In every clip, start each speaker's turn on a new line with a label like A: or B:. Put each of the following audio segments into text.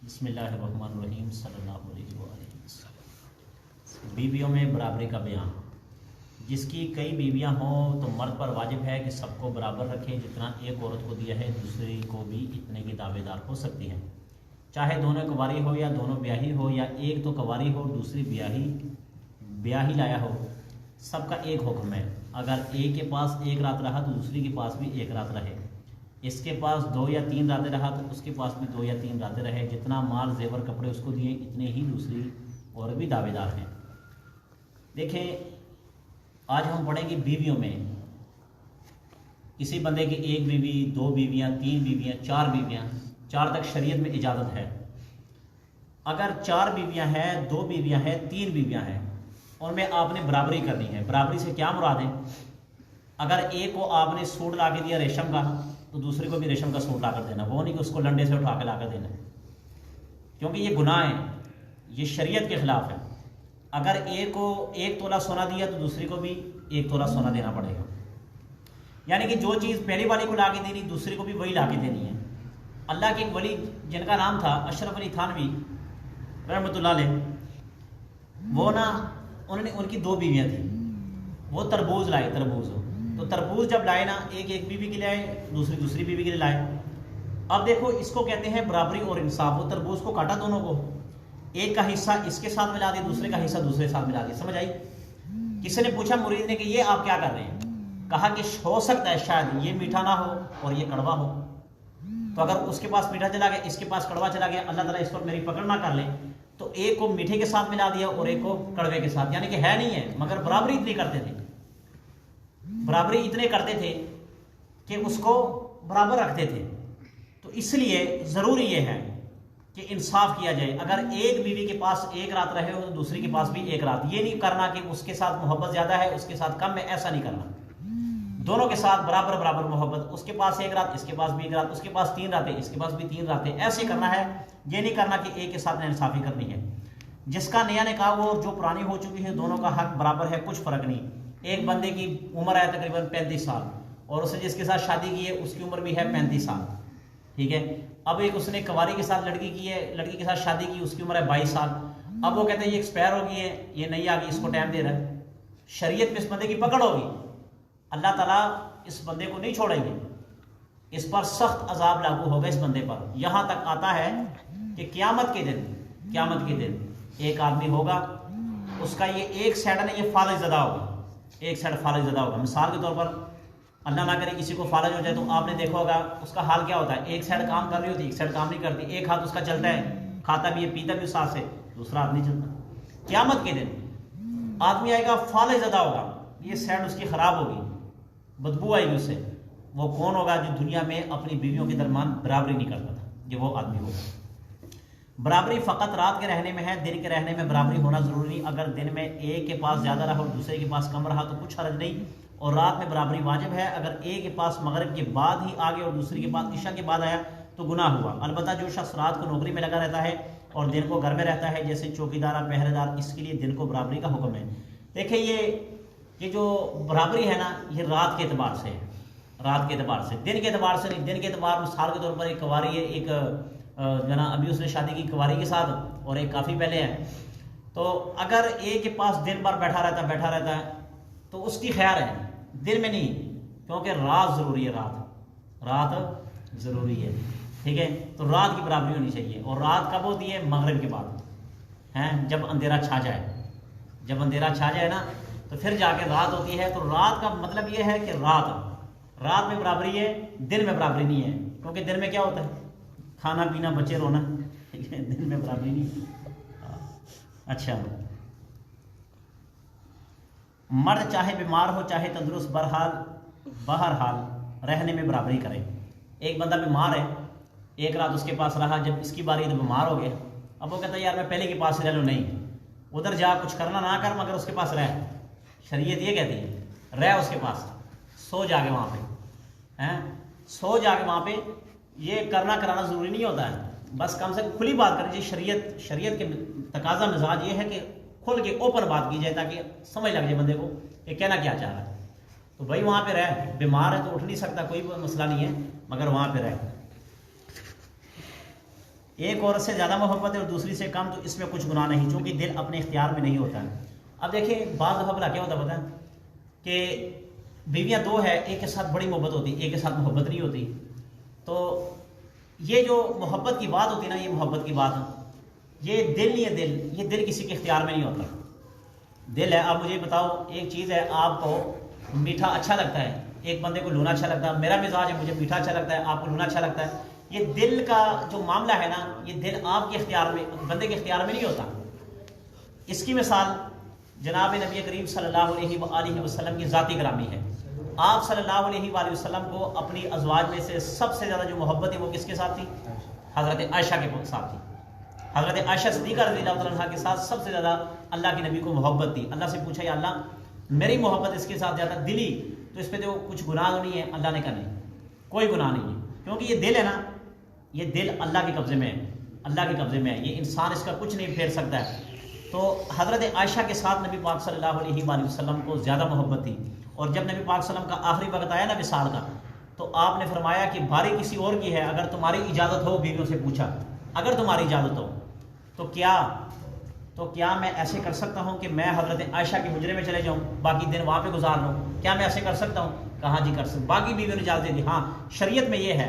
A: بسم اللہ الرحمن الرحیم صلی اللہ علیہ وآلہ وسلم۔ بیویوں میں برابری کا بیان۔ جس کی کئی بیویاں ہوں تو مرد پر واجب ہے کہ سب کو برابر رکھے، جتنا ایک عورت کو دیا ہے دوسری کو بھی اتنے کی دعوے دار ہو سکتی ہے، چاہے دونوں کنواری ہو یا دونوں بیاہی ہو، یا ایک تو کنواری ہو دوسری بیاہی لایا ہو، سب کا ایک حکم ہے۔ اگر ایک کے پاس ایک رات رہا تو دوسری کے پاس بھی ایک رات رہے، اس کے پاس 2 یا 3 راتیں رہا تو اس کے پاس بھی 2 یا 3 راتیں رہے، جتنا مال زیور کپڑے اس کو دیے اتنے ہی دوسری اور بھی دعوے دار ہیں۔ دیکھیں، آج ہم پڑھیں گے بیویوں میں۔ کسی بندے کی 1 بیوی، 2 بیویاں، 3 بیویاں، 4 بیویاں، 4 تک شریعت میں اجازت ہے۔ اگر 4 بیویاں ہیں، 2 بیویاں ہیں، 3 بیویاں ہیں، اور میں آپ نے برابری کرنی ہے۔ برابری سے کیا مراد ہے؟ اگر ایک کو آپ نے سوٹ لا کے دیا ریشم کا تو دوسرے کو بھی ریشم کا سوٹ لا کر دینا، وہ نہیں کہ اس کو لنڈے سے اٹھا کے لا کر دینا، کیونکہ یہ گناہ ہے، یہ شریعت کے خلاف ہے۔ اگر ایک کو 1 تولہ سونا دیا تو دوسری کو بھی 1 تولہ سونا دینا پڑے گا، یعنی کہ جو چیز پہلی والی کو لا کے دینی دوسری کو بھی وہی لا کے دینی ہے۔ اللہ کے ایک ولی جن کا نام تھا اشرف علی تھانوی رحمۃ اللہ علیہ، وہ انہوں نے ان کی 2 بیویاں تھیں، وہ تربوز لائے، تو تربوز جب لائے نا، ایک بیوی کے لیے آئے، دوسری بیوی کے لیے لائے۔ اب دیکھو، اس کو کہتے ہیں برابری اور انصاف۔ وہ تربوز کو کاٹا دونوں کو، ایک کا حصہ اس کے ساتھ ملا دیا، دوسرے کا حصہ دوسرے کے ساتھ ملا دیا۔ سمجھ آئی؟ کسی نے پوچھا مرید نے کہ یہ آپ کیا کر رہے ہیں؟ کہا کہ ہو سکتا ہے شاید یہ میٹھا نہ ہو اور یہ کڑوا ہو، تو اگر اس کے پاس میٹھا چلا گیا، اس کے پاس کڑوا چلا گیا، اللہ تعالیٰ اس پر میری پکڑ نہ کر لے، تو ایک کو میٹھے کے ساتھ ملا دیا اور ایک کو کڑوے کے ساتھ، یعنی کہ ہے نہیں ہے، مگر برابری اتنی کرتے تھے، برابری اتنے کرتے تھے کہ اس کو برابر رکھتے تھے۔ تو اس لیے ضروری یہ ہے کہ انصاف کیا جائے۔ اگر ایک بیوی کے پاس 1 رات رہے ہو تو دوسری کے پاس بھی 1 رات، یہ نہیں کرنا کہ اس کے ساتھ محبت زیادہ ہے اس کے ساتھ کم ہے، ایسا نہیں کرنا۔ دونوں کے ساتھ برابر محبت، اس کے پاس 1 رات، اس کے پاس بھی 1 رات، اس کے پاس 3 راتیں، اس کے پاس بھی 3 راتیں، ایسے کرنا ہے۔ یہ نہیں کرنا کہ ایک کے ساتھ انصافی کرنی ہے۔ جس کا نیا نکاح وہ جو پرانی ہو چکی ہے، دونوں کا حق برابر ہے، کچھ فرق نہیں۔ ایک بندے کی عمر ہے تقریباً 35 سال، اور اس نے جس کے ساتھ شادی کی ہے اس کی عمر بھی ہے 35 سال، ٹھیک ہے۔ اب ایک اس نے کنواری کے ساتھ لڑکی کی ہے، لڑکی کے ساتھ شادی کی، اس کی عمر ہے 22 سال۔ اب وہ کہتے ہیں یہ ایکسپائر ہو گئی ہے، یہ نہیں آ گئی، اس کو ٹائم دے رہا ہے۔ شریعت میں اس بندے کی پکڑ ہوگی، اللہ تعالیٰ اس بندے کو نہیں چھوڑیں گے، اس پر سخت عذاب لاگو ہوگا اس بندے پر۔ یہاں تک آتا ہے کہ قیامت کے دن ایک آدمی ہوگا، اس کا یہ ایک سائڈ ہے نا، یہ فالج زدہ ہوگا، ایک سائڈ فالج زدہ ہوگا۔ مثال کے طور پر اللہ نہ کرے کسی کو فالج ہو جائے تو آپ نے دیکھا ہوگا اس کا حال کیا ہوتا ہے، ایک سائڈ کام کر رہی ہوتی ہے، ایک سائڈ کام نہیں کرتی، ایک ہاتھ اس کا چلتا ہے، کھاتا بھی ہے پیتا بھی ساتھ سے، دوسرا ہاتھ نہیں چلتا۔ قیامت کے دن آدمی آئے گا فالج زدہ ہوگا، یہ سائڈ اس کی خراب ہوگی، بدبو آئے گی اس سے۔ وہ کون ہوگا؟ جو دنیا میں اپنی بیویوں کے درمیان برابری نہیں کرتا تھا، یہ وہ آدمی ہوگا۔ برابری فقط رات کے رہنے میں ہے، دن کے رہنے میں برابری ہونا ضروری نہیں۔ اگر دن میں ایک کے پاس زیادہ رہا اور دوسرے کے پاس کم رہا تو کچھ حرج نہیں، اور رات میں برابری واجب ہے۔ اگر ایک کے پاس مغرب کے بعد ہی آگے اور دوسری کے پاس عشاء کے بعد آیا تو گناہ ہوا۔ البتہ جو شخص رات کو نوکری میں لگا رہتا ہے اور دن کو گھر میں رہتا ہے، جیسے چوکیدار، پہرے دار، اس کے لیے دن کو برابری کا حکم ہے۔ دیکھیں، یہ جو برابری ہے نا، یہ رات کے اعتبار سے ہے، رات کے اعتبار سے، دن کے اعتبار سے نہیں۔ دن کے اعتبار مثال کے طور پر ایک کنواری ہے، ایک جنا ابھی اس نے شادی کی کنواری کے ساتھ اور ایک کافی پہلے ہے، تو اگر ایک کے پاس دن بھر بیٹھا رہتا ہے تو اس کی خیر ہے، دن میں نہیں، کیونکہ رات ضروری ہے، رات ضروری ہے، ٹھیک ہے۔ تو رات کی برابری ہونی چاہیے، اور رات کب ہوتی ہے؟ مغرب کے بعد، جب اندھیرا چھا جائے نا، تو پھر جا کے رات ہوتی ہے۔ تو رات کا مطلب یہ ہے کہ رات میں برابری ہے، دن میں برابری نہیں ہے، کیونکہ دن میں کیا ہوتا ہے؟ کھانا پینا، بچے رونا، دن میں برابری نہیں۔ اچھا، مرد چاہے بیمار ہو چاہے تندرست، بہرحال رہنے میں برابری کرے۔ ایک بندہ بیمار ہے، 1 رات اس کے پاس رہا، جب اس کی باری تو بیمار ہو گیا، اب وہ کہتا ہے یار میں پہلے کے پاس رہ لوں، نہیں، ادھر جا، کچھ کرنا نہ کر، مگر اس کے پاس رہ۔ شریعت یہ کہتی ہے رہ اس کے پاس، سو جا کے وہاں پہ، یہ کرنا کرانا ضروری نہیں ہوتا ہے، بس کم سے کم کھلی بات کرنی چاہیے۔ شریعت کے تقاضا مزاج یہ ہے کہ کھل کے اوپن بات کی جائے، تاکہ سمجھ لگ جائے بندے کو کہ کہنا کیا چاہ رہا ہے۔ تو بھائی وہاں پہ رہ، بیمار ہے تو اٹھ نہیں سکتا، کوئی مسئلہ نہیں ہے، مگر وہاں پہ رہ۔ ایک عورت سے زیادہ محبت ہے اور دوسری سے کم، تو اس میں کچھ گناہ نہیں، چونکہ دل اپنے اختیار میں نہیں ہوتا ہے۔ اب دیکھیں بعض دفعہ بلا کیا ہوتا ہے پتہ ہے کہ بیویاں دو ہے، ایک کے ساتھ بڑی محبت ہوتی، ایک کے ساتھ محبت نہیں ہوتی، تو یہ جو محبت کی بات ہوتی ہے نا، یہ محبت کی بات یہ دل نہیں ہے، یہ دل کسی کے اختیار میں نہیں ہوتا، دل ہے۔ اب مجھے بتاؤ ایک چیز ہے، آپ کو میٹھا اچھا لگتا ہے، ایک بندے کو لونا اچھا لگتا ہے، میرا مزاج ہے مجھے میٹھا اچھا لگتا ہے، آپ کو لونا اچھا لگتا ہے، یہ دل کا جو معاملہ ہے نا، یہ دل آپ کے اختیار میں، بندے کے اختیار میں نہیں ہوتا۔ اس کی مثال جناب نبی کریم صلی اللہ علیہ وآلہ وسلم کی ذاتی گرامی ہے۔ آپ صلی اللہ علیہ وآلہ وسلم کو اپنی ازواج میں سے سب سے زیادہ جو محبت ہے وہ کس کے ساتھ تھی؟ حضرت عائشہ کے ساتھ تھی۔ حضرت عائشہ صدیقہ رضی اللہ عنہا کے ساتھ سب سے زیادہ اللہ کے نبی کو محبت تھی۔ اللہ سے پوچھا یا اللہ میری محبت اس کے ساتھ زیادہ دلی، تو اس پہ تو کچھ گناہ تو نہیں ہے؟ اللہ نے کہا نہیں، کوئی گناہ نہیں ہے، کیونکہ یہ دل ہے نا، یہ دل اللہ کے قبضے میں ہے، اللہ کے قبضے میں ہے، یہ انسان اس کا کچھ نہیں پھیر سکتا ہے۔ تو حضرت عائشہ کے ساتھ نبی پاک صلی اللہ علیہ وآلہ وسلم کو زیادہ محبت تھی، اور جب نبی پاک صلی اللہ علیہ وسلم کا آخری وقت آیا نا وصال کا، تو آپ نے فرمایا کہ باری کسی اور کی ہے، اگر تمہاری اجازت ہو، بیویوں سے پوچھا اگر تمہاری اجازت ہو تو کیا میں ایسے کر سکتا ہوں کہ میں حضرت عائشہ کے حجرے میں چلے جاؤں، باقی دن وہاں پہ گزار لوں؟ کیا میں ایسے کر سکتا ہوں؟ کہا جی کر سکتا۔ باقی بیویوں نے اجازت دے دی۔ ہاں شریعت میں یہ ہے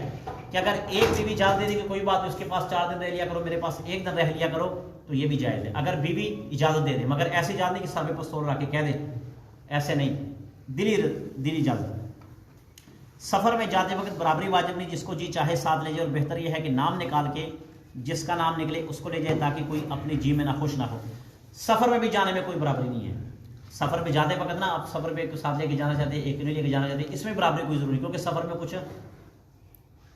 A: کہ اگر ایک بیوی اجازت دے دی کہ کوئی بات نہیں، اس کے پاس 4 دن رہ لیا کرو، میرے پاس 1 دن رہ لیا کرو، تو یہ بھی جائز ہے اگر بیوی اجازت دے دے، مگر ایسے اجازت نہیں کہ سر پہ پستول رکھ کے کہہ دے، ایسے نہیں، دلی اجازت۔ سفر میں جاتے وقت برابری واجب نہیں، جس کو جی چاہے ساتھ لے جائے، اور بہتر یہ ہے کہ نام نکال کے جس کا نام نکلے اس کو لے جائے، تاکہ کوئی اپنے جی میں نہ خوش نہ ہو۔ سفر میں بھی جانے میں کوئی برابری نہیں ہے، سفر میں جاتے وقت نا آپ سفر پہ ساتھ لے کے جانا چاہتے ہیں، ایک نہیں لے کے جانا چاہتے ہیں، اس میں برابری کوئی ضروری نہیں، کیونکہ سفر میں کچھ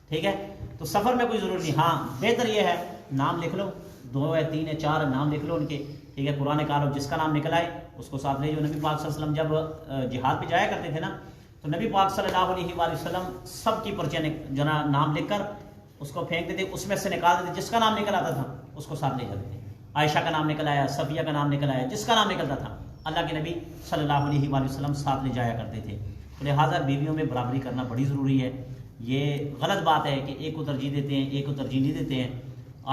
A: ٹھیک ہے، تو سفر میں کوئی ضروری نہیں۔ ہاں بہتر یہ ہے نام لکھ لو، 2 ہے 3 ہے 4 نام لکھ لو ان کے، ٹھیک ہے، قرآن کارو جس کا نام نکل آئے اس کو ساتھ لے جو۔ نبی پاک صلی اللہ علیہ وسلم جب جہاد پہ جایا کرتے تھے نا، تو نبی پاک صلی اللہ علیہ وآلہ وسلم سب کی پرچے جو نا نام لکھ کر اس کو پھینکتے تھے، اس میں سے نکال دیتے، جس کا نام نکل آتا تھا اس کو ساتھ لے جاتے تھے۔ عائشہ کا نام نکل آیا، صفیہ کا نام نکل آیا، جس کا نام نکلتا تھا اللہ کے نبی صلی اللہ علیہ وآلہ وسلم ساتھ لے جایا کرتے تھے۔ تو لہٰذا بیویوں میں برابری کرنا بڑی ضروری ہے۔ یہ غلط بات ہے کہ ایک کو ترجیح دیتے ہیں، ایک کو ترجیح نہیں دیتے ہیں۔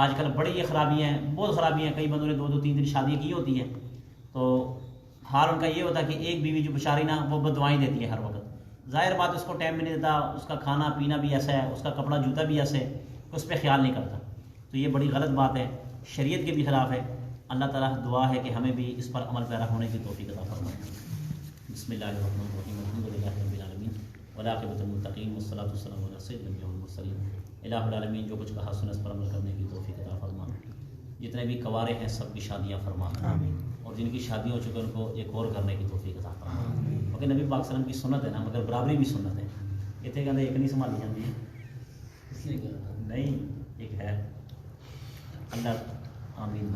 A: آج کل بڑی یہ خرابیاں ہیں، بہت خرابیاں ہیں، کئی بندوں نے 2 3 دن شادیاں کی ہوتی ہیں، تو حال ان کا یہ ہوتا ہے کہ ایک بیوی جو بشاری نا وہ بددعائیں دیتی ہے ہر وقت، ظاہر بات اس کو ٹائم بھی نہیں دیتا، اس کا کھانا پینا بھی ایسا ہے، اس کا کپڑا جوتا بھی ایسا ہے، اس پہ خیال نہیں کرتا، تو یہ بڑی غلط بات ہے، شریعت کے بھی خلاف ہے۔ اللہ تعالیٰ دعا ہے کہ ہمیں بھی اس پر عمل پیرا ہونے کی توفیق عطا فرمائے۔ بسم اللہ الرحمن الرحیم، الحمد للہ رب العالمین والعاقبۃ للمتقین والصلاۃ والسلام علی سید الانبیاء والمرسلین۔ الہ العالمین جو کچھ کہا سنا اس پر عمل کرنے کی توفیق عطا فرما، جتنے بھی کنوارے ہیں سب کی شادیاں فرما، اور جن کی شادی ہو چکے ان کو ایک اور کرنے کی توفیق عطا فرما، کیونکہ نبی پاک صلی اللہ علیہ وسلم کی سنت ہے نا، مگر برابری بھی سنت ہے۔ اتنے کہتے ایک نہیں سنبھالی جاتی ہے، نہیں ایک ہے، اللہ آمین۔